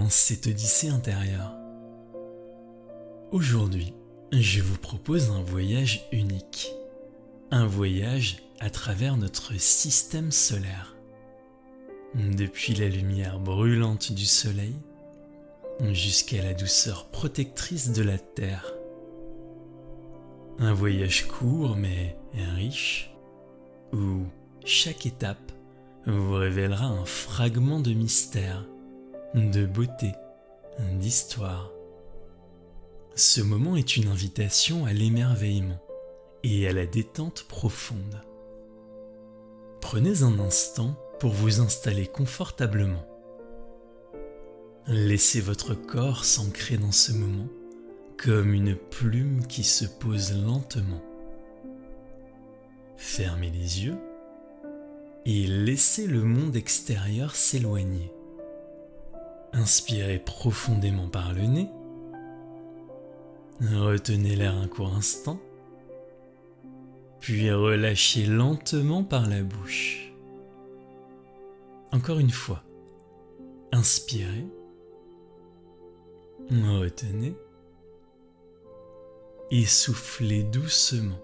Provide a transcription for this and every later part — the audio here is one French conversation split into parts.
dans cette odyssée intérieure. Aujourd'hui, je vous propose un voyage unique. Un voyage à travers notre système solaire. Depuis la lumière brûlante du soleil jusqu'à la douceur protectrice de la Terre. Un voyage court mais riche, où chaque étape vous révélera un fragment de mystère, de beauté, d'histoire. Ce moment est une invitation à l'émerveillement et à la détente profonde. Prenez un instant pour vous installer confortablement. Laissez votre corps s'ancrer dans ce moment comme une plume qui se pose lentement. Fermez les yeux et laissez le monde extérieur s'éloigner. Inspirez profondément par le nez. Retenez l'air un court instant, puis relâchez lentement par la bouche. Encore une fois, inspirez, retenez, et soufflez doucement,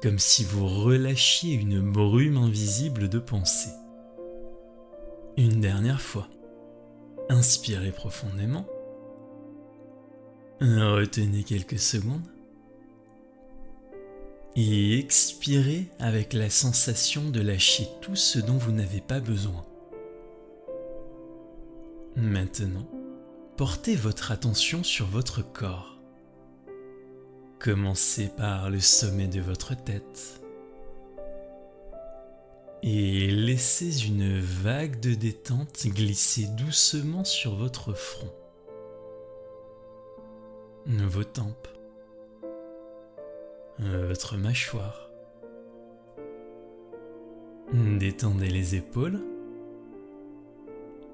comme si vous relâchiez une brume invisible de pensée. Une dernière fois, inspirez profondément, retenez quelques secondes, et expirez avec la sensation de lâcher tout ce dont vous n'avez pas besoin. Maintenant, portez votre attention sur votre corps. Commencez par le sommet de votre tête et laissez une vague de détente glisser doucement sur votre front, vos tempes, votre mâchoire. Détendez les épaules,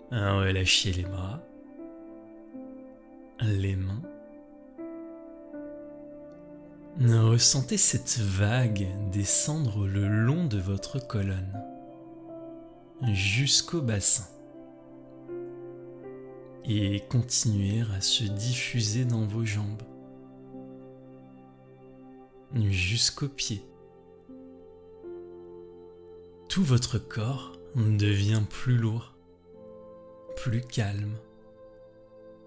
relâchez les bras, les mains. Ressentez cette vague descendre le long de votre colonne, jusqu'au bassin, et continuer à se diffuser dans vos jambes, jusqu'aux pieds. Tout votre corps devient plus lourd, plus calme,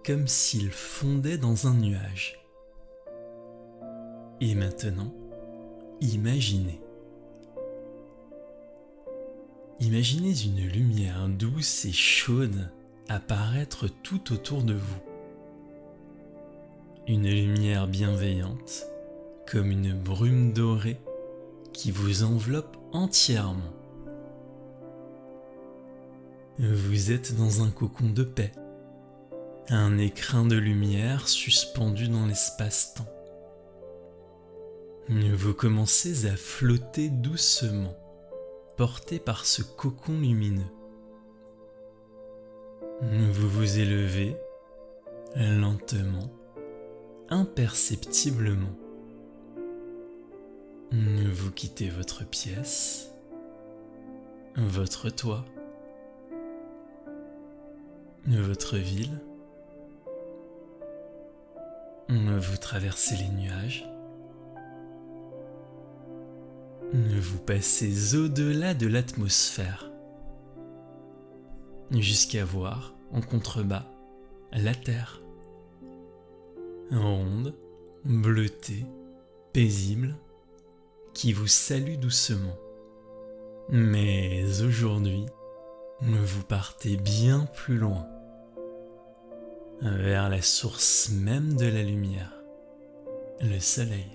comme s'il fondait dans un nuage. Et maintenant, imaginez. Imaginez une lumière douce et chaude apparaître tout autour de vous. Une lumière bienveillante, comme une brume dorée qui vous enveloppe entièrement. Vous êtes dans un cocon de paix, un écrin de lumière suspendu dans l'espace-temps. Vous commencez à flotter doucement, porté par ce cocon lumineux. Vous vous élevez lentement, imperceptiblement. Vous quittez votre pièce, votre toit, votre ville. Vous traversez les nuages. Vous passez au-delà de l'atmosphère, jusqu'à voir en contrebas la Terre, ronde, bleutée, paisible, qui vous salue doucement. Mais aujourd'hui, vous partez bien plus loin, vers la source même de la lumière, le soleil.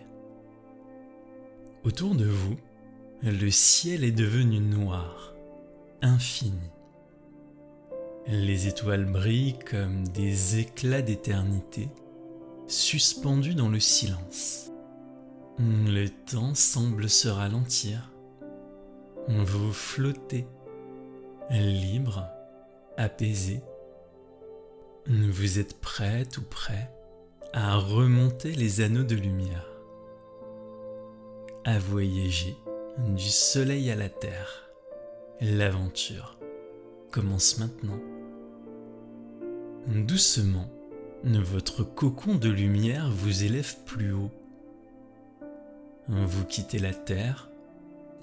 Autour de vous, le ciel est devenu noir, infini. Les étoiles brillent comme des éclats d'éternité, suspendus dans le silence. Le temps semble se ralentir. Vous flottez, libre, apaisé. Vous êtes prête ou prêt à remonter les anneaux de lumière, à voyager du soleil à la terre. L'aventure commence maintenant. Doucement, votre cocon de lumière vous élève plus haut. Vous quittez la terre,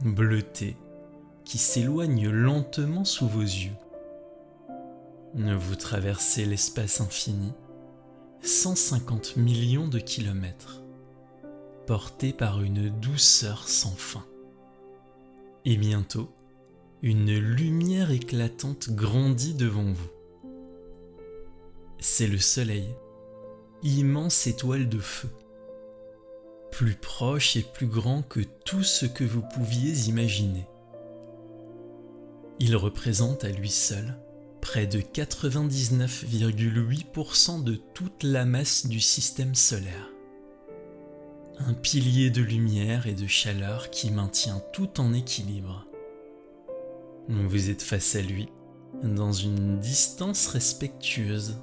bleutée, qui s'éloigne lentement sous vos yeux. Vous traversez l'espace infini, 150 millions de kilomètres, porté par une douceur sans fin. Et bientôt, une lumière éclatante grandit devant vous. C'est le soleil, immense étoile de feu, plus proche et plus grand que tout ce que vous pouviez imaginer. Il représente à lui seul près de 99,8% de toute la masse du système solaire. Un pilier de lumière et de chaleur qui maintient tout en équilibre. Vous êtes face à lui, dans une distance respectueuse,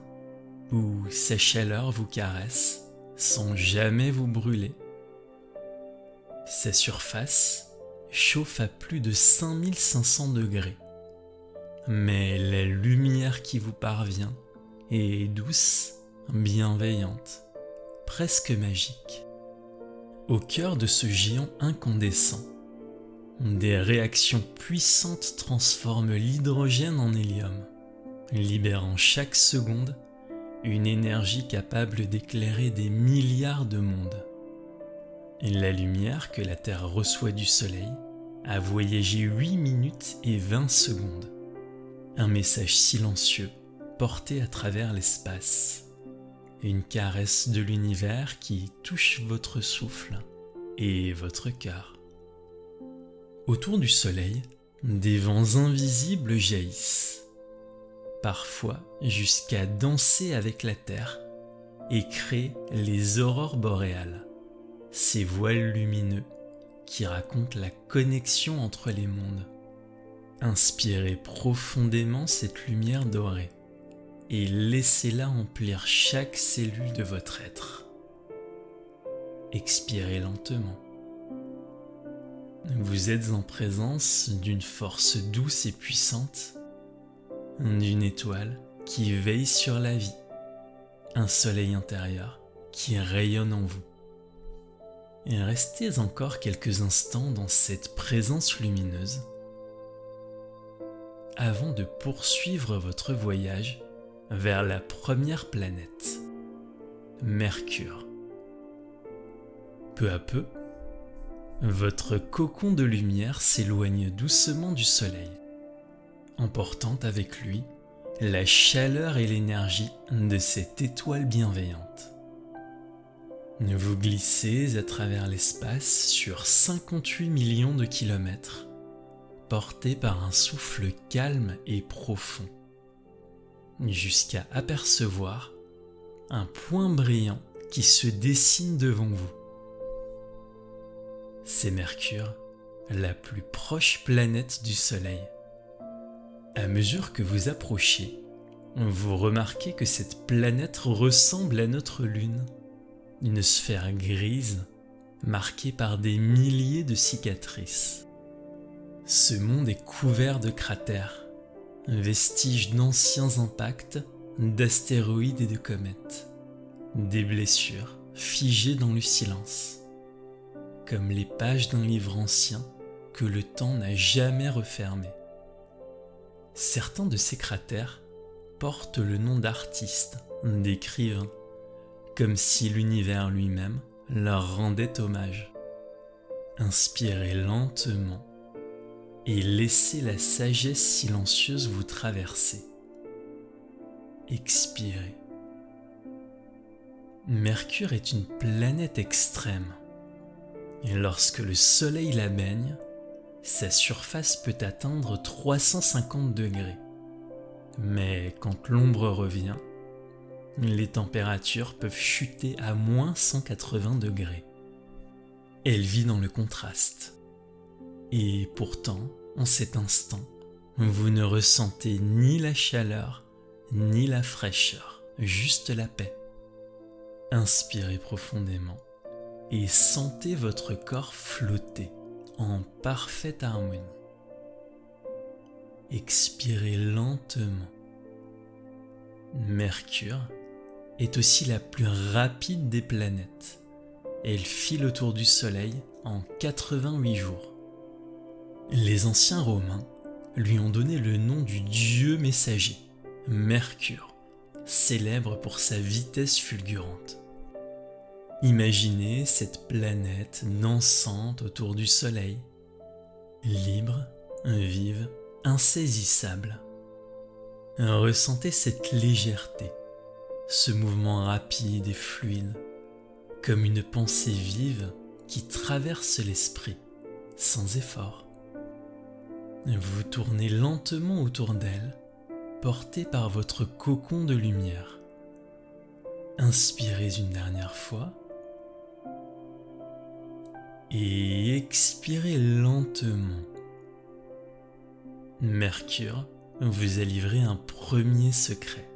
où sa chaleur vous caresse sans jamais vous brûler. Sa surface chauffe à plus de 5500 degrés. Mais la lumière qui vous parvient est douce, bienveillante, presque magique. Au cœur de ce géant incandescent, des réactions puissantes transforment l'hydrogène en hélium, libérant chaque seconde une énergie capable d'éclairer des milliards de mondes. La lumière que la Terre reçoit du Soleil a voyagé 8 minutes et 20 secondes. Un message silencieux porté à travers l'espace. Une caresse de l'univers qui touche votre souffle et votre cœur. Autour du Soleil, des vents invisibles jaillissent, parfois jusqu'à danser avec la Terre et créer les aurores boréales, ces voiles lumineux qui racontent la connexion entre les mondes. Inspirez profondément cette lumière dorée et laissez-la emplir chaque cellule de votre être. Expirez lentement. Vous êtes en présence d'une force douce et puissante, d'une étoile qui veille sur la vie, un soleil intérieur qui rayonne en vous. Et restez encore quelques instants dans cette présence lumineuse avant de poursuivre votre voyage vers la première planète, Mercure. Peu à peu, votre cocon de lumière s'éloigne doucement du Soleil, emportant avec lui la chaleur et l'énergie de cette étoile bienveillante. Vous glissez à travers l'espace sur 58 millions de kilomètres, porté par un souffle calme et profond, jusqu'à apercevoir un point brillant qui se dessine devant vous. C'est Mercure, la plus proche planète du Soleil. À mesure que vous approchez, vous remarquez que cette planète ressemble à notre Lune, une sphère grise marquée par des milliers de cicatrices. Ce monde est couvert de cratères, vestiges d'anciens impacts, d'astéroïdes et de comètes, des blessures figées dans le silence, comme les pages d'un livre ancien que le temps n'a jamais refermé. Certains de ces cratères portent le nom d'artistes, d'écrivains, comme si l'univers lui-même leur rendait hommage. Inspirez lentement et laissez la sagesse silencieuse vous traverser. Expirez. Mercure est une planète extrême. Et lorsque le Soleil la baigne, sa surface peut atteindre 350 degrés. Mais quand l'ombre revient, les températures peuvent chuter à moins 180 degrés. Elle vit dans le contraste. Et pourtant, en cet instant, vous ne ressentez ni la chaleur, ni la fraîcheur, juste la paix. Inspirez profondément et sentez votre corps flotter en parfaite harmonie. Expirez lentement. Mercure est aussi la plus rapide des planètes. Elle file autour du Soleil en 88 jours. Les anciens Romains lui ont donné le nom du dieu messager, Mercure, célèbre pour sa vitesse fulgurante. Imaginez cette planète dansante autour du Soleil, libre, vive, insaisissable. Ressentez cette légèreté, ce mouvement rapide et fluide, comme une pensée vive qui traverse l'esprit, sans effort. Vous tournez lentement autour d'elle, porté par votre cocon de lumière. Inspirez une dernière fois et expirez lentement. Mercure vous a livré un premier secret,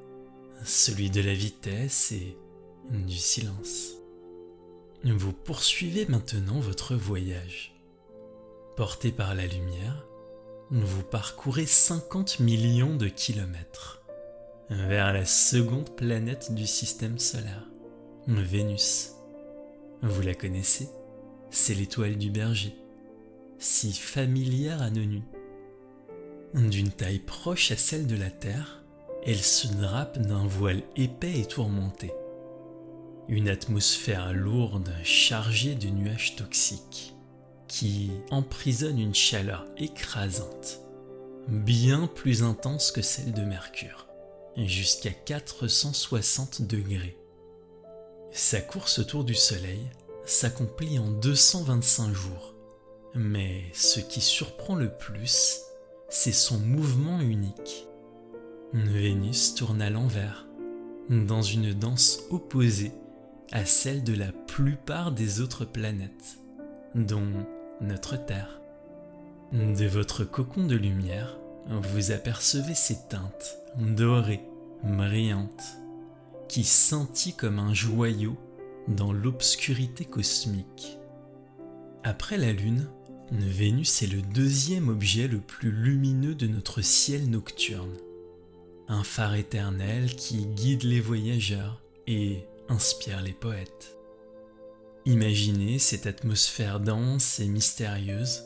celui de la vitesse et du silence. Vous poursuivez maintenant votre voyage. Porté par la lumière, vous parcourez 50 millions de kilomètres vers la seconde planète du système solaire, Vénus. Vous la connaissez? C'est l'étoile du Berger, si familière à nos nuits. D'une taille proche à celle de la Terre, elle se drape d'un voile épais et tourmenté. Une atmosphère lourde chargée de nuages toxiques qui emprisonnent une chaleur écrasante, bien plus intense que celle de Mercure, jusqu'à 460 degrés. Sa course autour du Soleil s'accomplit en 225 jours, mais ce qui surprend le plus, c'est son mouvement unique. Vénus tourne à l'envers, dans une danse opposée à celle de la plupart des autres planètes, dont notre Terre. De votre cocon de lumière, vous apercevez ces teintes dorées, brillantes, qui scintillent comme un joyau dans l'obscurité cosmique. Après la Lune, Vénus est le deuxième objet le plus lumineux de notre ciel nocturne. Un phare éternel qui guide les voyageurs et inspire les poètes. Imaginez cette atmosphère dense et mystérieuse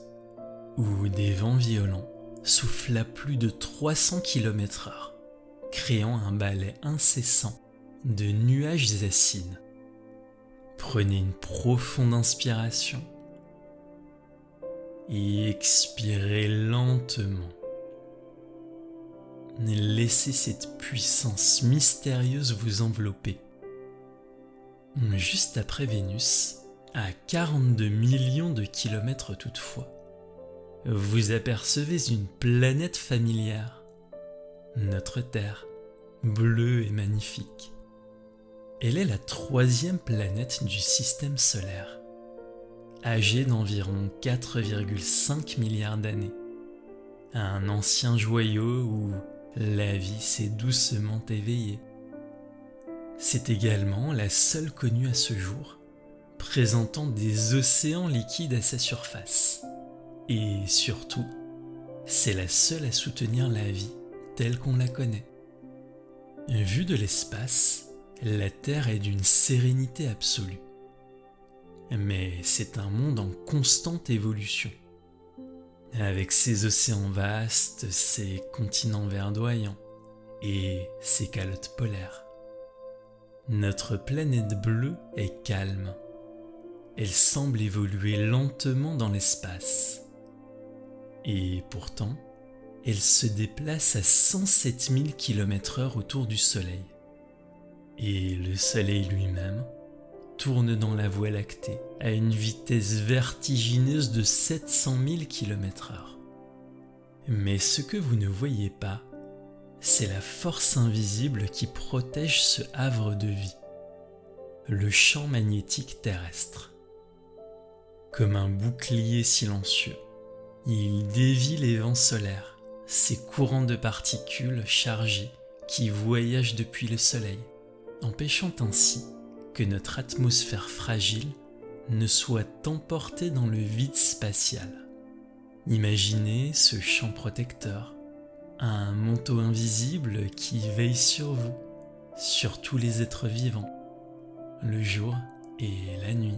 où des vents violents soufflent à plus de 300 km/h, créant un balai incessant de nuages acides. Prenez une profonde inspiration et expirez lentement. Laissez cette puissance mystérieuse vous envelopper. Juste après Vénus, à 42 millions de kilomètres toutefois, vous apercevez une planète familière, notre Terre, bleue et magnifique. Elle est la troisième planète du système solaire, âgée d'environ 4,5 milliards d'années. Un ancien joyau où la vie s'est doucement éveillée. C'est également la seule connue à ce jour, présentant des océans liquides à sa surface. Et surtout, c'est la seule à soutenir la vie telle qu'on la connaît. Vue de l'espace, la Terre est d'une sérénité absolue. Mais c'est un monde en constante évolution. Avec ses océans vastes, ses continents verdoyants et ses calottes polaires. Notre planète bleue est calme. Elle semble évoluer lentement dans l'espace. Et pourtant, elle se déplace à 107 000 km/h autour du Soleil. Et le Soleil lui-même tourne dans la Voie lactée à une vitesse vertigineuse de 700 000 km/h. Mais ce que vous ne voyez pas, c'est la force invisible qui protège ce havre de vie, le champ magnétique terrestre. Comme un bouclier silencieux, il dévie les vents solaires, ces courants de particules chargées qui voyagent depuis le Soleil, empêchant ainsi que notre atmosphère fragile ne soit emportée dans le vide spatial. Imaginez ce champ protecteur, un manteau invisible qui veille sur vous sur tous les êtres vivants, le jour et la nuit.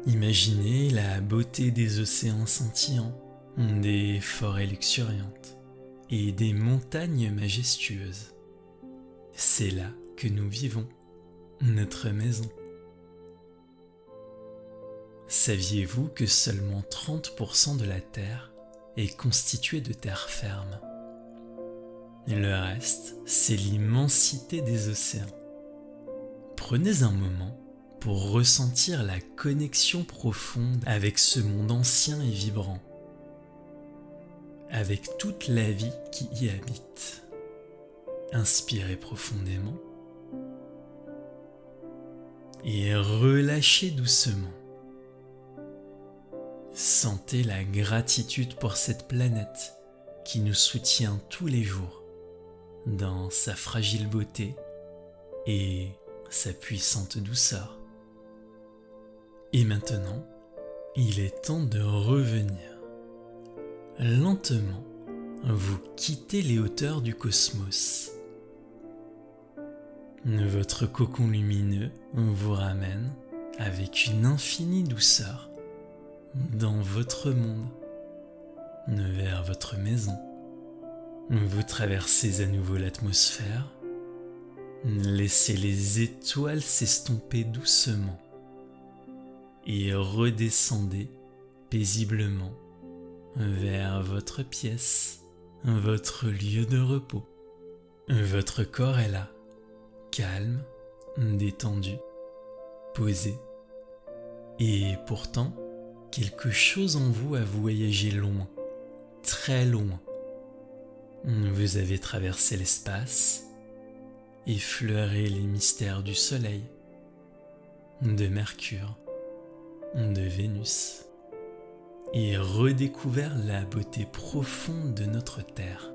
Imaginez la beauté des océans scintillants, des forêts luxuriantes et des montagnes majestueuses. C'est là que nous vivons, notre maison. Saviez-vous que seulement 30% de la Terre est constituée de terre ferme? Le reste, c'est l'immensité des océans. Prenez un moment pour ressentir la connexion profonde avec ce monde ancien et vibrant, avec toute la vie qui y habite. Inspirez profondément et relâchez doucement. Sentez la gratitude pour cette planète qui nous soutient tous les jours dans sa fragile beauté et sa puissante douceur. Et maintenant, il est temps de revenir. Lentement, vous quittez les hauteurs du cosmos. Votre cocon lumineux vous ramène avec une infinie douceur dans votre monde, vers votre maison. Vous traversez à nouveau l'atmosphère, laissez les étoiles s'estomper doucement et redescendez paisiblement vers votre pièce, votre lieu de repos. Votre corps est là, calme, détendu, posé, et pourtant, quelque chose en vous a voyagé loin, très loin. Vous avez traversé l'espace, effleuré les mystères du Soleil, de Mercure, de Vénus, et redécouvert la beauté profonde de notre Terre.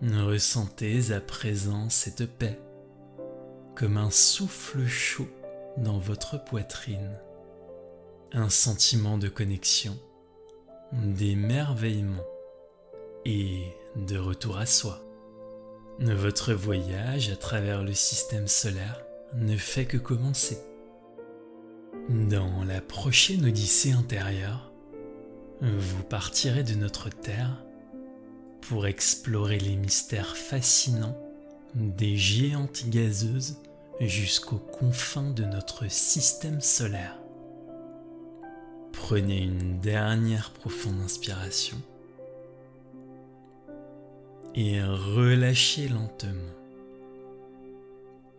Ressentez à présent cette paix, comme un souffle chaud dans votre poitrine. Un sentiment de connexion, d'émerveillement et de retour à soi. Votre voyage à travers le système solaire ne fait que commencer. Dans la prochaine odyssée intérieure, vous partirez de notre Terre pour explorer les mystères fascinants des géantes gazeuses jusqu'aux confins de notre système solaire. Prenez une dernière profonde inspiration et relâchez lentement,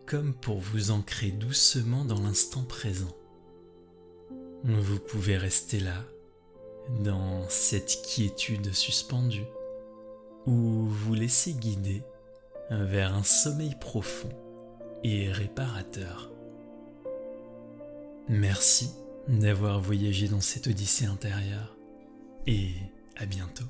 comme pour vous ancrer doucement dans l'instant présent. Vous pouvez rester là, dans cette quiétude suspendue, ou vous laisser guider vers un sommeil profond et réparateur. Merci d'avoir voyagé dans cette odyssée intérieure et à bientôt.